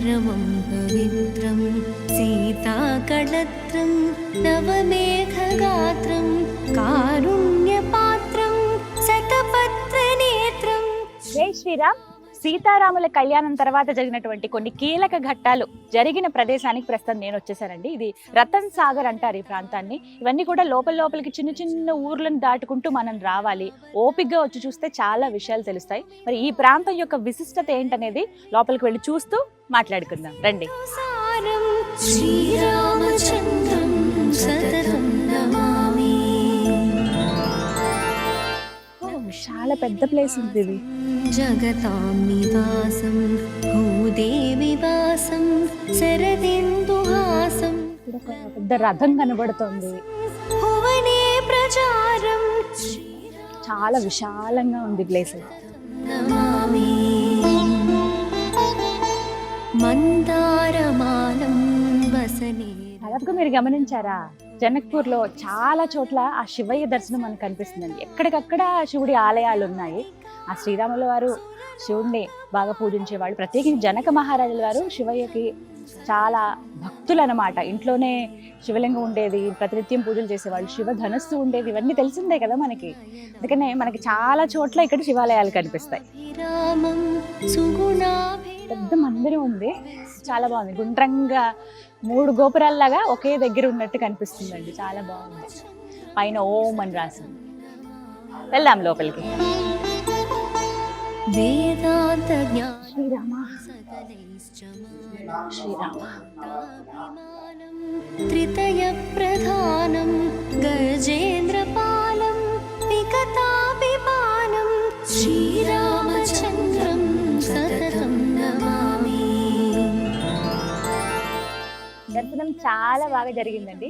परमं पवित्रं सीताकळत्रं नवमेघगात्रं कारुण्यपात्रं शतपत्रनेत्रं। జై శ్రీరామ్. సీతారాముల కళ్యాణం తర్వాత జరిగినటువంటి కొన్ని కీలక ఘట్టాలు జరిగిన ప్రదేశానికి ప్రస్తుతం నేను వచ్చేసానండి. ఇది రతన్ సాగర్ అంటారు ఈ ప్రాంతాన్ని. ఇవన్నీ కూడా లోపలికి చిన్న చిన్న ఊర్లను దాటుకుంటూ మనం రావాలి. ఓపికగా వచ్చి చూస్తే చాలా విషయాలు తెలుస్తాయి. మరి ఈ ప్రాంతం యొక్క విశిష్టత ఏంటనేది లోపలికి వెళ్ళి చూస్తూ మాట్లాడుకుందాం రండి. శ్రీరామచంద్రం సతతం నమామి. చాలా పెద్ద ప్లేస్ ఉంది ఇది. జగతాం నివాసం భూదేవి వాసం శరదిందుహాసం. పెద్ద రథం కనబడుతోంది. భువనే ప్రచారం చాలా విశాలంగా ఉంది ప్లేస్. నమామి. మందారమాలం వసనే. దాదాపుగా మీరు గమనించారా, జనక్పూర్లో చాలా చోట్ల ఆ శివయ్య దర్శనం మనకు కనిపిస్తుందండి. ఎక్కడికక్కడ శివుడి ఆలయాలు ఉన్నాయి. ఆ శ్రీరాముల వారు శివుడిని బాగా పూజించేవాళ్ళు. ప్రత్యేకించి జనక మహారాజుల వారు శివయ్యకి చాలా భక్తులు అన్నమాట. ఇంట్లోనే శివలింగం ఉండేది, ప్రతినిత్యం పూజలు చేసేవాళ్ళు, శివ ధనస్సు ఉండేది. ఇవన్నీ తెలిసిందే కదా మనకి. అందుకనే మనకి చాలా చోట్ల ఇక్కడ శివాలయాలు కనిపిస్తాయి. పెద్ద మందిరం ఉంది, చాలా బాగుంది. గుండ్రంగా 3 గోపురాల్లాగా ఒకే దగ్గర ఉన్నట్టు కనిపిస్తుందండి. చాలా బాగుంది. పైన ఓం అని రాసింది. వెళ్దాం లోపలికి. వేదాంత శ్రీరామ శ్రీరామ. త్రితయ ప్రధానం గజేంద్రపాలం వికతాభిమానం శ్రీరామచంద్రం సతతం నమామి. దర్శనం చాలా బాగా జరిగిందండి.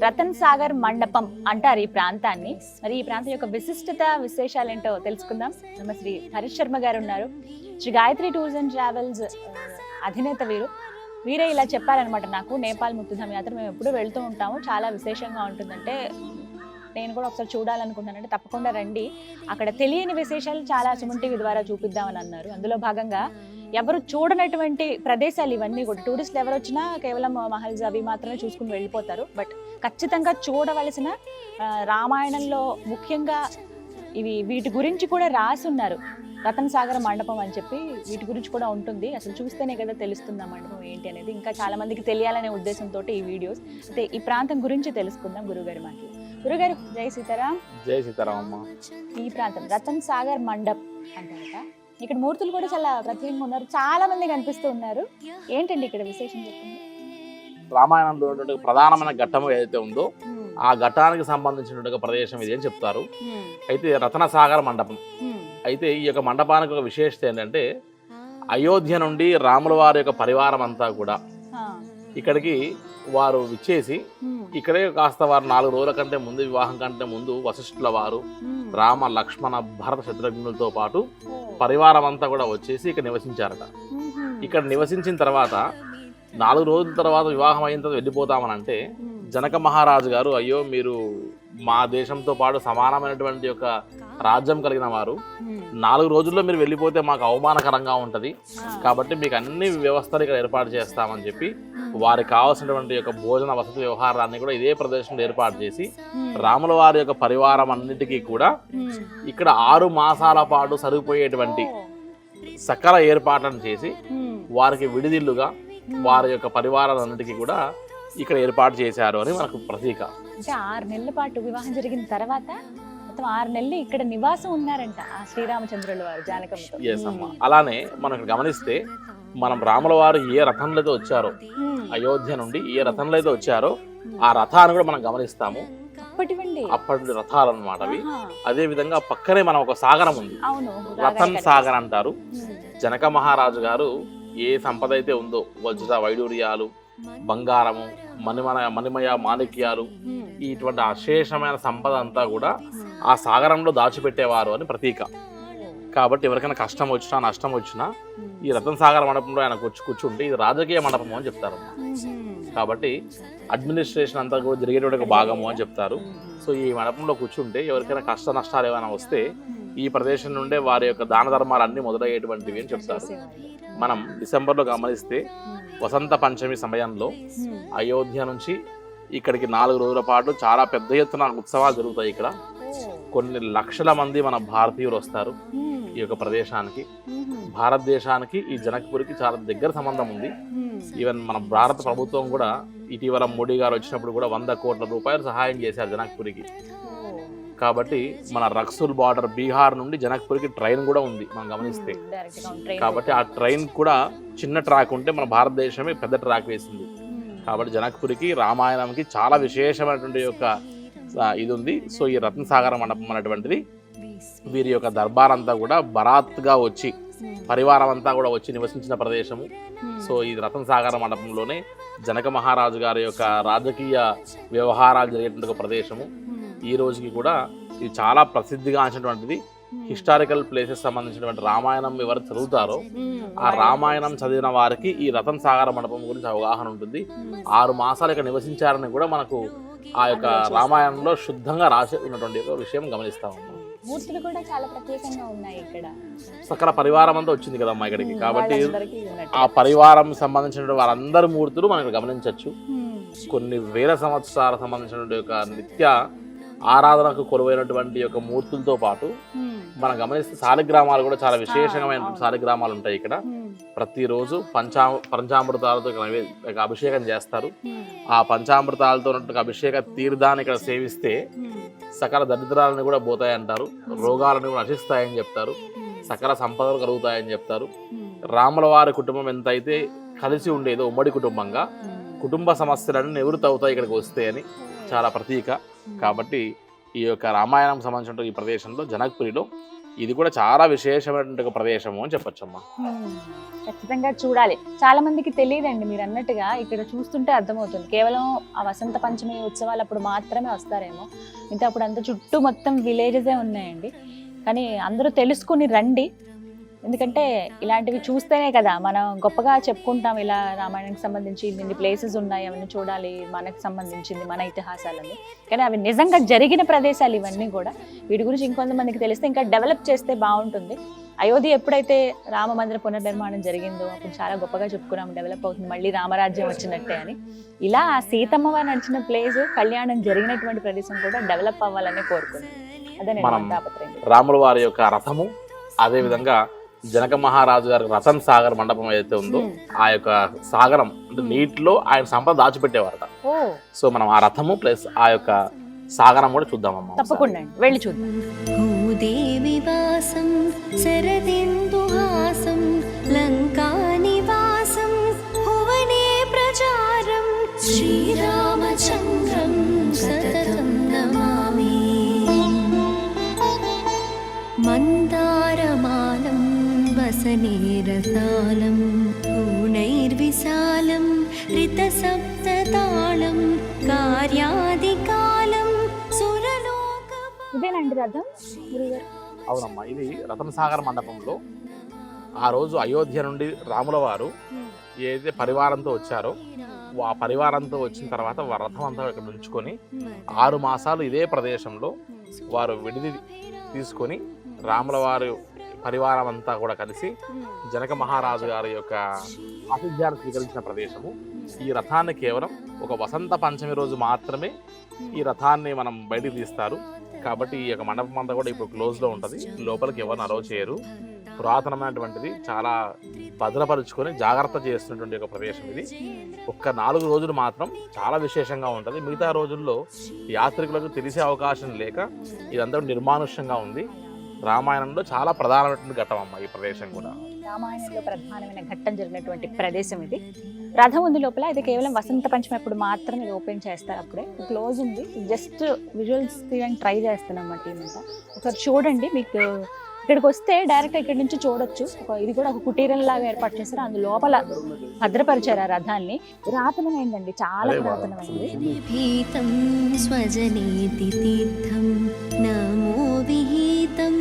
రతన్ సాగర్ మండపం అంటారు ఈ ప్రాంతాన్ని. మరి ఈ ప్రాంతం యొక్క విశిష్టత విశేషాలు ఏంటో తెలుసుకుందాం. శ్రీ హరీష్ శర్మ గారు ఉన్నారు, Shri Gayatri tours and travels అధినేత వీరు. వీరే ఇలా చెప్పారనమాట నాకు. నేపాల్ ముక్తిధామ్ యాత్ర మేము ఎప్పుడు వెళ్తూ ఉంటాము, చాలా విశేషంగా ఉంటుందంటే నేను కూడా ఒకసారి చూడాలనుకుంటానంటే తప్పకుండా రండి. అక్కడ తెలియని విశేషాలు చాలా సుమన్ టీవీ ద్వారా చూపిద్దామని అన్నారు. అందులో భాగంగా ఎవరు చూడనటువంటి ప్రదేశాలు ఇవన్నీ కూడా. టూరిస్టులు ఎవరు వచ్చినా కేవలం మహల్స్ అవి మాత్రమే చూసుకుని వెళ్ళిపోతారు. బట్ ఖచ్చితంగా చూడవలసిన రామాయణంలో ముఖ్యంగా వీటి గురించి కూడా రాసి ఉన్నారు. రతన్ సాగర్ మండపం అని చెప్పి వీటి గురించి కూడా ఉంటుంది. అసలు చూస్తేనే కదా తెలుస్తుంది ఆ మండపం ఏంటి అనేది. ఇంకా చాలా మందికి తెలియాలనే ఉద్దేశంతో ఈ వీడియోస్. అయితే ఈ ప్రాంతం గురించి తెలుసుకుందాం గురుగారి మాటలు. గురుగారు జై సీతారాం. జై సీతారాం అమ్మ. ఈ ప్రాంతం రతన్ సాగర్ మండప్ అంటారట. ఇక్కడ మూర్తులు కూడా చాలా ప్రత్యేకంగా ఉన్నారు, చాలా మంది కనిపిస్తూ ఉన్నారు. ఏంటండి ఇక్కడ విశేషం చెప్పండి. రామాయణంలో ప్రధానమైన ఘట్టం ఏదైతే ఉందో ఆ ఘట్టానికి సంబంధించిన ప్రదేశం ఇది అని చెప్తారు. అయితే రతన సాగర్ మండపం. అయితే ఈ యొక్క మండపానికి ఒక విశేషత ఏంటంటే అయోధ్య నుండి రాముల వారి యొక్క పరివారం అంతా కూడా ఇక్కడికి వారు విచ్చేసి ఇక్కడే కాస్త వారు 4 రోజుల కంటే ముందు, వివాహం కంటే ముందు వశిష్ఠుల వారు రామ లక్ష్మణ భరత శత్రుఘ్నులతో పాటు పరివారం అంతా కూడా వచ్చేసి ఇక్కడ నివసించారట. ఇక్కడ నివసించిన తర్వాత 4 రోజుల తర్వాత వివాహం అయిన తర్వాత వెళ్ళిపోతామని అంటే జనక మహారాజు గారు, అయ్యో మీరు మా దేశంతో పాటు సమానమైనటువంటి యొక్క రాజ్యం కలిగిన వారు, 4 రోజుల్లో మీరు వెళ్ళిపోతే మాకు అవమానకరంగా ఉంటుంది, కాబట్టి మీకు అన్ని వ్యవస్థలు ఇక్కడ ఏర్పాటు చేస్తామని చెప్పి వారికి కావాల్సినటువంటి యొక్క భోజన వసతి వ్యవహారాన్ని కూడా ఇదే ప్రదేశంలో ఏర్పాటు చేసి రాముల వారి యొక్క పరివారం అన్నిటికీ కూడా ఇక్కడ 6 మాసాల పాటు సరిపోయేటువంటి సకల ఏర్పాట్లను చేసి వారికి విడిదిల్లుగా వారి యొక్క పరివారాలన్నిటికీ కూడా ఇక్కడ ఏర్పాటు చేశారు అని మనకు ప్రతీక. అంటే 6 నెలల పాటు వివాహం జరిగిన తర్వాత మొత్తం 6 నెలలు ఇక్కడ నివాసం ఉన్నారంట ఆ శ్రీరామచంద్రుల వారు జానకమ్మతో. అలానే మనం గమనిస్తే మనం రాముల వారు ఏ రథంలో అయితే వచ్చారో, అయోధ్య నుండి ఏ రథంలో అయితే వచ్చారో ఆ రథాన్ని కూడా మనం గమనిస్తాము. అప్పటి రథాలు అన్నమాట అవి. అదే విధంగా పక్కనే మనం ఒక సాగరం ఉంది, రతన్ సాగర్ అంటారు. జనక మహారాజు గారు ఏ సంపద అయితే ఉందో, వజ్ర వైడూర్యాలు, బంగారము, మణిమయ మాణిక్యాలు, ఇటువంటి అశేషమైన సంపద అంతా కూడా ఆ సాగరంలో దాచిపెట్టేవారు అని ప్రతీక. కాబట్టి ఎవరికైనా కష్టం వచ్చినా నష్టం వచ్చినా ఈ రతన్ సాగర్ మండపంలో ఆయన కూర్చుంటే ఇది రాజకీయ మండపము అని చెప్తారు. కాబట్టి అడ్మినిస్ట్రేషన్ అంతా కూడా జరిగేటువంటి భాగము అని చెప్తారు. సో ఈ మండపంలో కూర్చుంటే ఎవరికైనా కష్ట నష్టాలు ఏమైనా వస్తే ఈ ప్రదేశం నుండే వారి యొక్క దాన ధర్మాలు అన్ని మొదలయ్యేటువంటివి అని చెప్తారు. మనం డిసెంబర్లో గమనిస్తే వసంత పంచమి సమయంలో అయోధ్య నుంచి ఇక్కడికి 4 రోజుల పాటు చాలా పెద్ద ఎత్తున ఉత్సవాలు జరుగుతాయి. ఇక్కడ కొన్ని లక్షల మంది మన భారతీయులు వస్తారు ఈ యొక్క ప్రదేశానికి. భారతదేశానికి ఈ జనక్పూర్కి చాలా దగ్గర సంబంధం ఉంది. ఈవెన్ మన భారత ప్రభుత్వం కూడా ఇటీవల మోడీ గారు వచ్చినప్పుడు కూడా 100 కోట్ల రూపాయలు సహాయం చేశారు జనక్పూర్కి. కాబట్టి మన రక్సుల్ బార్డర్ బీహార్ నుండి జనక్పూర్కి ట్రైన్ కూడా ఉంది మనం గమనిస్తే. కాబట్టి ఆ ట్రైన్ కూడా చిన్న ట్రాక్ ఉంటే మన భారతదేశమే పెద్ద ట్రాక్ వేసింది. కాబట్టి జనక్పూర్కి రామాయణంకి చాలా విశేషమైనటువంటి యొక్క ఇది ఉంది. సో ఈ రత్నసాగర మండపం అనేటువంటిది వీరి యొక్క దర్బార్ అంతా కూడా బరాత్గా వచ్చి పరివారం అంతా కూడా వచ్చి నివసించిన ప్రదేశము. సో ఈ రత్నసాగర మండపంలోనే జనక మహారాజు గారి యొక్క రాజకీయ వ్యవహారాలు జరిగేటువంటి ప్రదేశము. ఈ రోజుకి కూడా ఇది చాలా ప్రసిద్ధిగాంచినటువంటిది. హిస్టారికల్ ప్లేసెస్ సంబంధించినటువంటి రామాయణం ఎవరు చదువుతారో ఆ రామాయణం చదివిన వారికి ఈ రతన్ సాగర మండపం గురించి అవగాహన ఉంటుంది. 6 మాసాలు ఇక్కడ నివసించారని కూడా మనకు ఆ యొక్క రామాయణంలో శుద్ధంగా రాసి ఉన్నటువంటి ఒక విషయం గమనిస్తాము. మూర్తులు కూడా చాలా ప్రత్యేకంగా ఉన్నాయి ఇక్కడ. సకల పరివారం అంతా వచ్చింది కదమ్మా ఇక్కడికి. కాబట్టి ఆ పరివారం సంబంధించిన వారందరి మూర్తులు మనం ఇక్కడ గమనించవచ్చు. కొన్ని వేల సంవత్సరాల సంబంధించినటువంటి యొక్క నిత్య ఆరాధనకు కొలువైనటువంటి యొక్క మూర్తులతో పాటు మనం గమనిస్తే శాలిగ్రామాలు కూడా చాలా విశేషమైన శాలిగ్రామాలు ఉంటాయి ఇక్కడ. ప్రతిరోజు పంచామృతాలతో అభిషేకం చేస్తారు. ఆ పంచామృతాలతో ఉన్నటువంటి అభిషేక తీర్థాన్ని ఇక్కడ సేవిస్తే సకల దరిద్రాలను కూడా పోతాయి అంటారు, రోగాలను కూడా నశిస్తాయని చెప్తారు, సకల సంపదలు కలుగుతాయని చెప్తారు. రాముల వారి కుటుంబం ఎంతైతే కలిసి ఉండేదో ఉమ్మడి కుటుంబంగా కుటుంబ సమస్యలను నివృత్తి అవుతాయి ఇక్కడికి వస్తే అని చాలా ప్రతీక. కాబట్టి ఈ యొక్క రామాయణం సంబంధించిన ఈ ప్రదేశంలో జనక్పురిలో ఇది కూడా చాలా విశేషమైనటువంటి ఒక ప్రదేశము అని చెప్పొచ్చమ్మా. ఖచ్చితంగా చూడాలి. చాలా మందికి తెలియదండి, మీరు అన్నట్టుగా ఇక్కడ చూస్తుంటే అర్థమవుతుంది. కేవలం ఆ వసంత పంచమి ఉత్సవాలు అప్పుడు మాత్రమే వస్తారేమో, ఇంకా అప్పుడు అంత చుట్టూ మొత్తం విలేజెసే ఉన్నాయండి. కానీ అందరూ తెలుసుకుని రండి, ఎందుకంటే ఇలాంటివి చూస్తేనే కదా మనం గొప్పగా చెప్పుకుంటాం. ఇలా రామాయణానికి సంబంధించి ఇన్ని ప్లేసెస్ ఉన్నాయి, అవన్నీ చూడాలి, మనకు సంబంధించింది మన ఇతిహాసాలని. కానీ అవి నిజంగా జరిగిన ప్రదేశాలు ఇవన్నీ కూడా. వీటి గురించి ఇంకొంతమందికి తెలిస్తే ఇంకా డెవలప్ చేస్తే బాగుంటుంది. అయోధ్య ఎప్పుడైతే రామ మందిర పునర్నిర్మాణం జరిగిందో అప్పుడు చాలా గొప్పగా చెప్పుకున్నాం, డెవలప్ అవుతుంది, మళ్ళీ రామరాజ్యం వచ్చినట్టే అని. ఇలా సీతమ్మ నడిచిన ప్లేస్, కళ్యాణం జరిగినటువంటి ప్రదేశం కూడా డెవలప్ అవ్వాలని కోరుకుంది. అదే తాపత్రయం. రాముల వారి యొక్క రథము, అదే విధంగా జనక మహారాజు గారి రతన్ సాగర్ మండపం ఏదైతే ఉందో ఆ యొక్క సాగరం అంటే నీటిలో ఆయన సంపద దాచిపెట్టేవారట. సో మనం ఆ రథము ప్లస్ ఆ యొక్క సాగరం కూడా చూద్దామమ్మా. తప్పకుండా వెళ్ళి చూద్దాం. భూదేవివాసం శరదిందుహాసం లంకానివాసం భువనే ప్రచారం శ్రీరామచంద్రం సతతం నమామి. మందారమాలం వసనేరసాలం పూర్ణైర్విశాలం రితసప్తతాళం కార్యాదికాలం సురలోక. ఇదేనండి రథం? అవునమ్మా, ఇది రతన్ సాగర్ మండపంలో ఆ రోజు అయోధ్య నుండి రాముల వారు ఏదైతే పరివారంతో వచ్చారో ఆ పరివారంతో వచ్చిన తర్వాత రథం అంతా ఇక్కడ ఉంచుకొని 6 మాసాలు ఇదే ప్రదేశంలో వారు విడిది తీసుకొని రాముల వారి పరివారం అంతా కూడా కలిసి జనక మహారాజు గారి యొక్క ఆతిథ్యాన్ని స్వీకరించిన ప్రదేశము. ఈ రథాన్ని కేవలం ఒక వసంత పంచమి రోజు మాత్రమే ఈ రథాన్ని మనం బయటికి తీస్తారు. కాబట్టి ఈ యొక్క మండపం అంతా కూడా ఇప్పుడు క్లోజ్లో ఉంటుంది, లోపలికి ఎవరిని అలౌ చేయరు. పురాతనమైనటువంటిది, చాలా భద్రపరుచుకొని జాగ్రత్త చేస్తున్నటువంటి ఒక ప్రదేశం ఇది. ఒక్క 4 రోజులు మాత్రం చాలా విశేషంగా ఉంటుంది. మిగతా రోజుల్లో యాత్రికులకు తెలిసే అవకాశం లేక ఇదంతా నిర్మానుష్యంగా ఉంది. రామాయణంలో చాలా ప్రధానమైనటువంటి ఘట్టం అమ్మ ఈ ప్రదేశం కూడా. రామాయణంలో ప్రధానమైన ఘట్టం జరిగినటువంటి ప్రదేశం ఇది. రథం ఉంది లోపల. ఇది కేవలం వసంత పంచమి అప్పుడు మాత్రం ఇది ఓపెన్ చేస్తారు, అప్పుడే క్లోజ్ ఉంది. జస్ట్ విజువల్స్ తీయడానికి ట్రై చేస్తున్నాం మా టీం అంతా. ఒకసారి చూడండి, మీకు ఇక్కడికి వస్తే డైరెక్ట్ ఇక్కడ నుంచి చూడొచ్చు. ఇది కూడా ఒక కుటీరం లాగా ఏర్పాటు చేస్తారు, అందు లోపల భద్రపరిచారు ఆ రథాన్ని. పురాతనమైందండి, చాలా పురాతనమైంది. భీతం స్వజనేతి తీర్థం నమో విహితం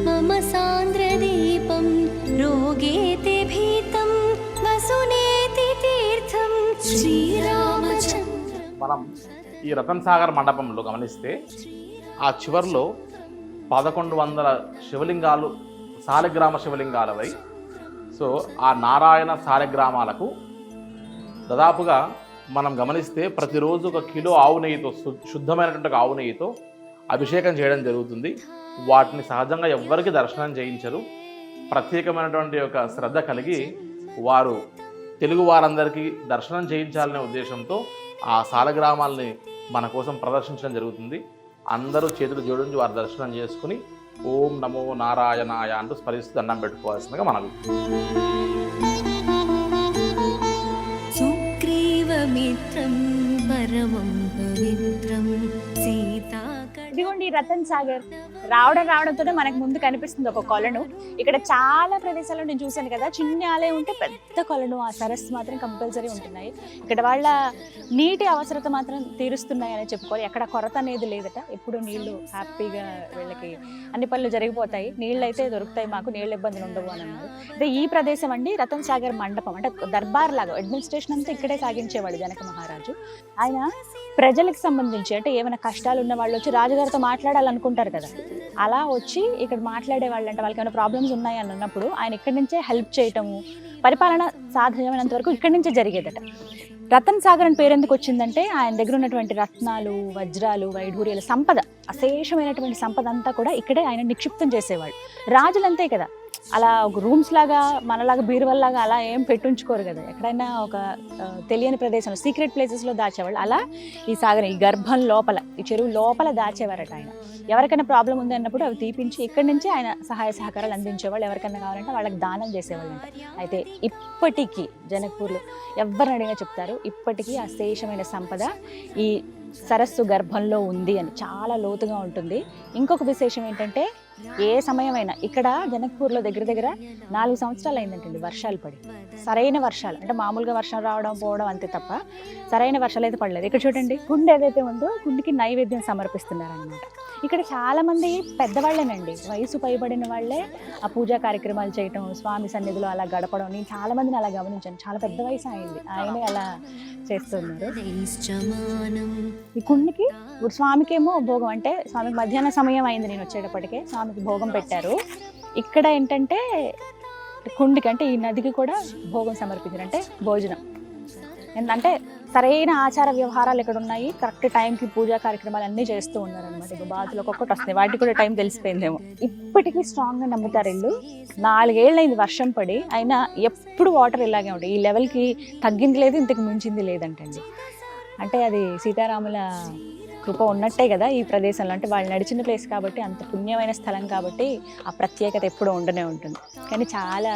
మమ సాంద్రదీపం రోగేతి భీతం వసునేతి తీర్థం శ్రీరామచంద్రం. మనం ఈ రతన్ సాగర్ మండపంలో గమనిస్తే ఆ చివర్లో 1100 శివలింగాలు శాలిగ్రామ శివలింగాలవై, సో ఆ నారాయణ శాలిగ్రామాలకు దాదాపుగా మనం గమనిస్తే ప్రతిరోజు 1 కిలో ఆవు నెయ్యితో, శుద్ధమైనటువంటి ఆవు నెయ్యితో అభిషేకం చేయడం జరుగుతుంది. వాటిని సహజంగా ఎవ్వరికి దర్శనం చేయించరు. ప్రత్యేకమైనటువంటి ఒక శ్రద్ధ కలిగి వారు తెలుగు వారందరికీ దర్శనం చేయించాలనే ఉద్దేశంతో ఆ శాలగ్రామాలని మన కోసం ప్రదర్శించడం జరుగుతుంది. అందరూ చేతులు జోడించి వారి దర్శనం చేసుకుని ఓం నమో నారాయణాయ అంటూ స్మరిస్తూ దండం పెట్టుకోవాల్సిందిగా మనవి. సుగ్రీవమిత్రం పరమం పవిత్రం సీతా. ఇదిగోండి రతన్ సాగర్. రావడంతోనే మనకు ముందు కనిపిస్తుంది ఒక కొలను. ఇక్కడ చాలా ప్రదేశాల్లో నేను చూశాను కదా, చిన్న ఆలయం ఉంటే పెద్ద కొలను, ఆ సరస్సు మాత్రం కంపల్సరీ ఉంటున్నాయి. ఇక్కడ వాళ్ళ నీటి అవసరత మాత్రం తీరుస్తున్నాయి అని చెప్పుకోవాలి. ఎక్కడ కొరత అనేది లేదట. ఎప్పుడు నీళ్లు హ్యాపీగా వీళ్ళకి అన్ని పనులు జరిగిపోతాయి. నీళ్ళు అయితే దొరుకుతాయి, మాకు నీళ్ళ ఇబ్బందులు ఉండవు అని అన్నారు. అయితే ఈ ప్రదేశం అండి రతన్ సాగర్ మండపం. అంటే దర్బార్ లాగా అడ్మినిస్ట్రేషన్ అంతా ఇక్కడే సాగించేవాడు జనక మహారాజు. ఆయన ప్రజలకు సంబంధించి అంటే ఏమైనా కష్టాలు ఉన్న వాళ్ళు వచ్చి రాజుగారితో మాట్లాడాలనుకుంటారు కదా, అలా వచ్చి ఇక్కడ మాట్లాడే వాళ్ళు అంటే వాళ్ళకి ఏమైనా ప్రాబ్లమ్స్ ఉన్నాయి అని అన్నప్పుడు ఆయన ఇక్కడి నుంచే హెల్ప్ చేయటము, పరిపాలన సాధ్యమైనంత వరకు ఇక్కడి నుంచే జరిగేదట. రతన్ సాగర్ అని పేరు ఎందుకు వచ్చిందంటే ఆయన దగ్గర ఉన్నటువంటి రత్నాలు, వజ్రాలు, వైఢూర్యాల సంపద, అశేషమైనటువంటి సంపద అంతా కూడా ఇక్కడే ఆయన నిక్షిప్తం చేసేవాళ్ళు. రాజులంతే కదా, అలా ఒక రూమ్స్ లాగా మనలాగా బీరువల్లాగా అలా ఏం పెట్టుంచుకోరు కదా, ఎక్కడైనా ఒక తెలియని ప్రదేశంలో సీక్రెట్ ప్లేసెస్లో దాచేవాళ్ళు. అలా ఈ సాగర్, ఈ గర్భం లోపల, ఈ చెరువు లోపల దాచేవారట ఆయన. ఎవరికైనా ప్రాబ్లం ఉంది అన్నప్పుడు అవి తీపించి ఇక్కడి నుంచి ఆయన సహాయ సహకారాలు అందించేవాళ్ళు. ఎవరికైనా కావాలంటే వాళ్ళకి దానం చేసేవాళ్ళు అంట. అయితే ఇప్పటికీ జనక్పూర్లో ఎవరిని అడిగినా చెప్తారు, ఇప్పటికీ అశేషమైన సంపద ఈ సరస్సు గర్భంలో ఉంది అని. చాలా లోతుగా ఉంటుంది. ఇంకొక విశేషం ఏంటంటే ఏ సమయమైనా ఇక్కడ జనక్పూర్లో దగ్గర 4 సంవత్సరాలు అయిందంటండి వర్షాలు పడి. సరైన వర్షాలు అంటే మామూలుగా వర్షం రావడం పోవడం అంతే తప్ప సరైన వర్షాలు అయితే పడలేదు. ఇక్కడ చూడండి, కుండ ఏదైతే ఉందో కుండికి నైవేద్యం సమర్పిస్తున్నారనమాట. ఇక్కడ చాలా మంది పెద్దవాళ్ళేనండి, వయసు పైబడిన వాళ్ళే ఆ పూజా కార్యక్రమాలు చేయటం, స్వామి సన్నిధిలో అలా గడపడం. నేను చాలా మందిని అలా గమనించాను. చాలా పెద్ద వయసు అయింది, ఆయనే అలా చేస్తున్నారు. ఈ కుండికి ఇప్పుడు స్వామికేమో భోగం, అంటే స్వామికి మధ్యాహ్న సమయం అయింది నేను వచ్చేటప్పటికే, స్వామికి భోగం పెట్టారు. ఇక్కడ ఏంటంటే కుండికి అంటే ఈ నదికి కూడా భోగం సమర్పించారు, అంటే భోజనం. అంటే సరైన ఆచార వ్యవహారాలు ఇక్కడ ఉన్నాయి. కరెక్ట్ టైంకి పూజా కార్యక్రమాలు అన్నీ చేస్తూ ఉన్నారనమాట. ఇప్పుడు బాతులు ఒక్కొక్కటి వస్తున్నాయి, వాటికి కూడా టైం తెలిసిపోయిందేమో. ఇప్పటికీ స్ట్రాంగ్గా నమ్ముతారు ఇల్లు. 4 ఏళ్ళు అయింది వర్షం పడి, అయినా ఎప్పుడు వాటర్ ఇలాగే ఉంటాయి. ఈ లెవెల్కి తగ్గింది లేదు, ఇంతకు మించింది లేదంటండి. అంటే అది సీతారాముల కృప ఉన్నట్టే కదా ఈ ప్రదేశంలో. అంటే వాళ్ళు నడిచిన ప్లేస్ కాబట్టి, అంత పుణ్యమైన స్థలం కాబట్టి ఆ ప్రత్యేకత ఎప్పుడూ ఉండనే ఉంటుంది. కానీ చాలా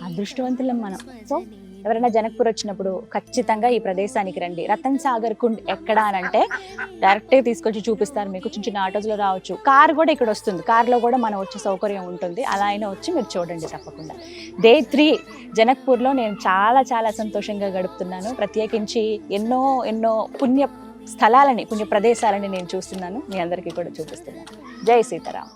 అదృష్టవంతులం మనం. సో ఎవరైనా జనక్పూర్ వచ్చినప్పుడు ఖచ్చితంగా ఈ ప్రదేశానికి రండి. రతన్ సాగర్ కుండ్ ఎక్కడ అని అంటే డైరెక్ట్గా తీసుకొచ్చి చూపిస్తారు మీకు. చిన్న ఆటోస్లో రావచ్చు, కార్ కూడా ఇక్కడ వస్తుంది, కార్లో కూడా మనం వచ్చే సౌకర్యం ఉంటుంది. అలా అయినా వచ్చి మీరు చూడండి తప్పకుండా. Day 3 జనక్పూర్లో నేను చాలా సంతోషంగా గడుపుతున్నాను. ప్రత్యేకించి ఎన్నో పుణ్య స్థలాలని, పుణ్య ప్రదేశాలని నేను చూస్తున్నాను, మీ అందరికీ కూడా చూపిస్తున్నాను. జై సీతారాం.